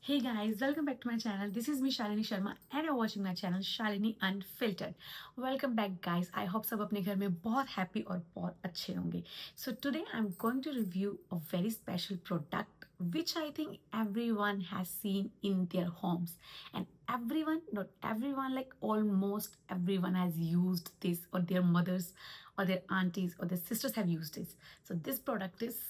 Hey guys, welcome back to my channel. This is me Shalini Sharma and you're watching my channel Shalini Unfiltered. Welcome back guys. I hope सब अपने घर में बहुत happy और बहुत अच्छे होंगे. So today I'm going to review a very special product which I think everyone has seen in their homes, and everyone, not everyone, like almost everyone has used this, or their mothers or their aunties or their sisters have used this. So this product is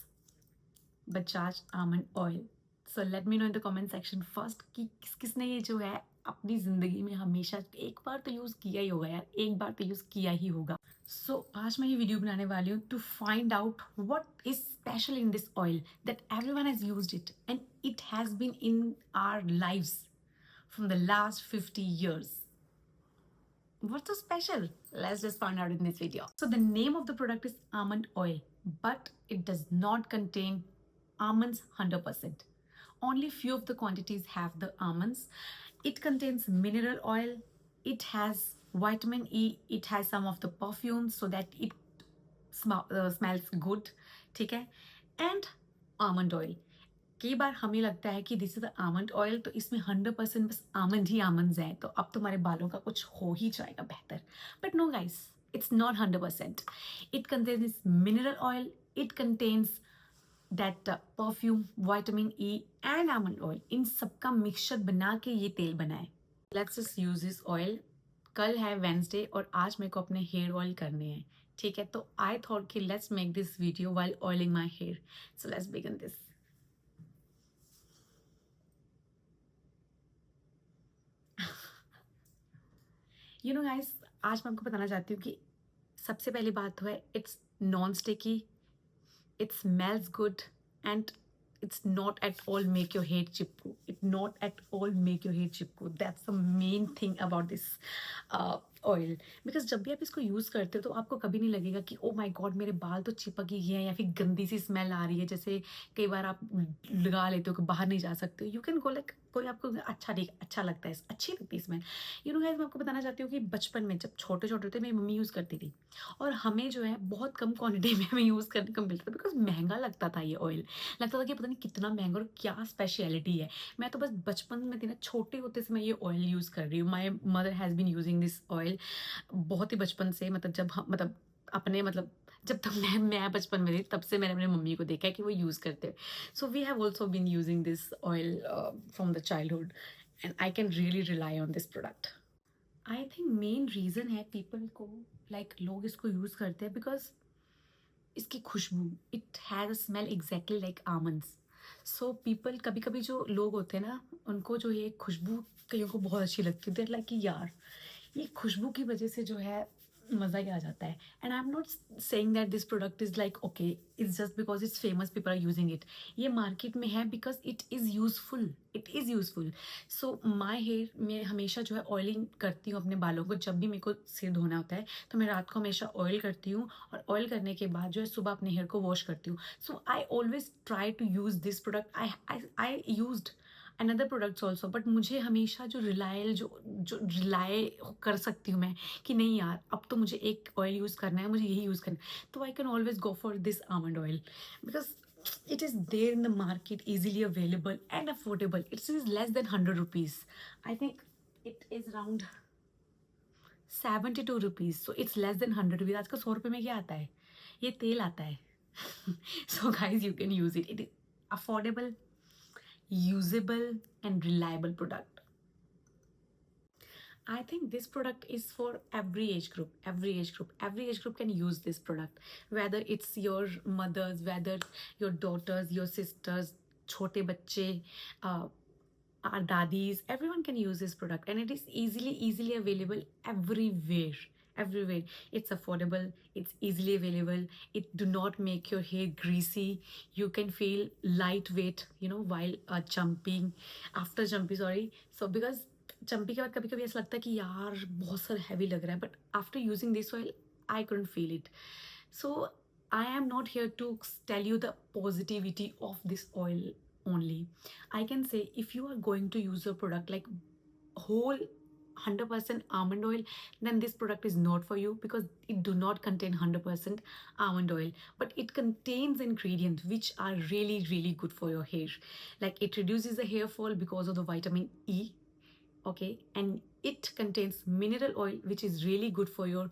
Bajaj Almond Oil. So let me know in the comment section first कि किसने ये जो है अपनी ज़िंदगी में हमेशा एक बार तो यूज़ किया ही होगा यार, एक बार तो यूज़ किया ही होगा. सो आज मैं ये वीडियो बनाने वाली हूँ to find out what is special in this oil that everyone has used it and it has been in our lives from the last 50 years. What's so special? Let's just find out in this video. So the name of the product is almond oil, but it does not contain almonds 100%. Only few of the quantities have the almonds. It contains mineral oil. It has vitamin E. It has some of the perfumes so that it smells good. ठीक है? And almond oil. कई बार हमें लगता है कि this is almond oil, तो इसमें 100% बस आमंड ही आमंड्स हैं, तो अब तुम्हारे बालों का कुछ हो ही जाएगा बेहतर. But no guys, it's not 100%. It contains mineral oil, it contains that perfume, vitamin E and almond oil. इन सबका मिक्सचर बना के ये तेल बना है. Let's just use this oil. कल है वेंसडे और आज मेरे को अपने हेयर ऑयल करने हैं. ठीक है, तो आई थॉट कि let's make this video while oiling my hair. So let's begin this. You know guys, आज मैं आपको बताना चाहती हूँ कि सबसे पहली बात तो है it's non sticky, it smells good, and it's not at all make your hair chipku. It not at all make your hair chipku. That's the main thing about this oil. Because जब भी आप इसको use करते हो तो आपको कभी नहीं लगेगा कि ओ माई गॉड मेरे बाल तो चिपक ही गए हैं, या फिर गंदी सी स्मेल आ रही है. जैसे कई बार आप लगा लेते हो कि बाहर नहीं जा सकते हो. यू कैन गो लाइक कोई आपको अच्छा लगता है, अच्छी लगती है स्मेल. यू नो गाइस, मैं आपको बताना चाहती हूँ कि बचपन में जब छोटे छोटे थे मेरी मम्मी यूज़ करती थी, और हमें जो है बहुत कम क्वांटिटी में हमें यूज़ करने को मिलता था बिकॉज महंगा लगता था ये ऑयल. लगता था कि पता नहीं कितना महंगा और क्या स्पेशलिटी है. मैं तो बस बचपन में थी ना, छोटे होते से मैं ये ऑयल यूज़ कर रही हूँ. My mother has been using this oil बहुत ही बचपन से. मतलब जब हम मतलब अपने मतलब जब तक मैं बचपन में थी तब से मैंने अपनी मम्मी को देखा है कि वो यूज़ करते हैं. So we have also been using this oil from the childhood, and I can really rely on this product. I think main reason है पीपल को लोग इसको यूज़ करते हैं बिकॉज इसकी खुशबू, it has a smell exactly like almonds. So people, कभी कभी जो लोग होते हैं ना, उनको जो ये खुशबू कईयों को बहुत अच्छी लगती है. देर लाइक कि यार ये खुशबू की वजह से जो है मज़ा ही आ जाता है. And I am not saying that this product is like okay it's just because it's famous people are using it. ये मार्केट में है because it is useful, it is useful. So my hair में हमेशा जो है oiling करती हूँ अपने बालों को. जब भी मेरे को सिर धोना होता है तो मैं रात को हमेशा ऑयल करती हूँ, और ऑयल करने के बाद जो है सुबह अपने हेयर को वॉश करती हूँ. So I always try to use this product. I used another products also, but मुझे हमेशा जो रिलाय कर सकती हूँ मैं कि नहीं यार अब तो मुझे एक ऑयल यूज़ करना है, मुझे यही यूज़ करना है, तो I can always go for this almond oil because it is there in the market, easily available and affordable. It is less than 100 rupees. I think it is around 72 rupees. So it's less than 100 rupees. आज का 100 रुपये में क्या आता है? ये तेल आता है. So guys, you can use it. It is affordable, usable and reliable product. I think this product is for every age group. Every age group. Every age group can use this product. Whether it's your mothers, whether your daughters, your sisters, छोटे बच्चे, our daddies, everyone can use this product, and it is easily available everywhere. Everywhere. It's affordable, it's easily available, it do not make your hair greasy. You can feel lightweight, you know, while jumping, after jumping, sorry. So because jumpy के बाद कभी कभी ऐसा लगता है कि यार बहुत सारा हैवी लग रहा है, but after using this oil I couldn't feel it. So I am not here to tell you the positivity of this oil only. I can say if you are going to use a product like whole 100% almond oil, then this product is not for you, because it do not contain 100% almond oil, but it contains ingredients which are really really good for your hair. Like it reduces the hair fall because of the vitamin E, okay, and it contains mineral oil which is really good for your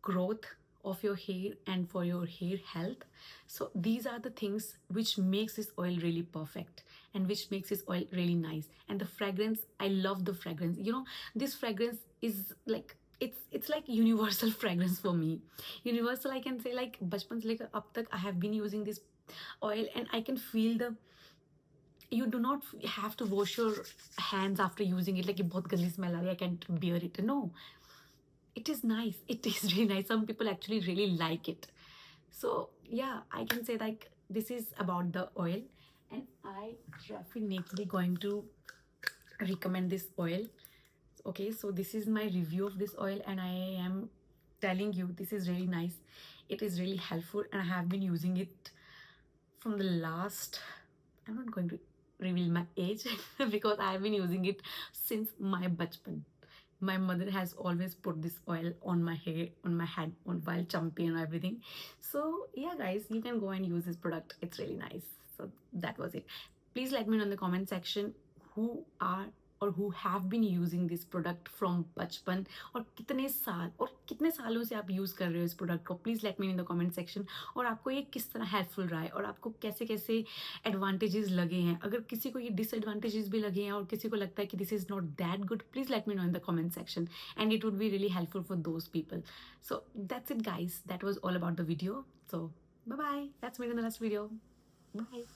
growth of your hair and for your hair health. So these are the things which makes this oil really perfect and which makes this oil really nice. And the fragrance, I love the fragrance. You know, this fragrance is like, it's like universal fragrance for me. Universal, I can say, like bachpan se lekar ab tak I have been using this oil, and I can feel the, you do not have to wash your hands after using it, like ये बहुत गंदी smell आ रही है, I can't bear it. No, it is nice. It is really nice. Some people actually really like it. So yeah, I can say like this is about the oil, and I definitely going to recommend this oil. Okay, so this is my review of this oil, and I am telling you this is really nice. It is really helpful, and I have been using it from the last, I'm not going to reveal my age because I have been using it since my bachpan. My mother has always put this oil on my hair, on my head, on while chumpy and everything. So yeah, guys, you can go and use this product. It's really nice. So that was it. Please let me know in the comment section who are or who have been using this product from बचपन, और कितने साल और कितने सालों से आप use कर रहे हो इस प्रोडक्ट को. Please let me in the comment section. और आपको ये किस तरह हेल्पफुल रहा है, और आपको कैसे कैसे एडवांटेजेस लगे हैं. अगर किसी को ये डिसएडवांटेजेस भी लगे हैं और किसी को लगता है कि this is not that good, please let me know in the comment section, and it would be really helpful for those people. So that's it, guys. That was all about the video. So bye bye. Let's meet in the next video. Bye.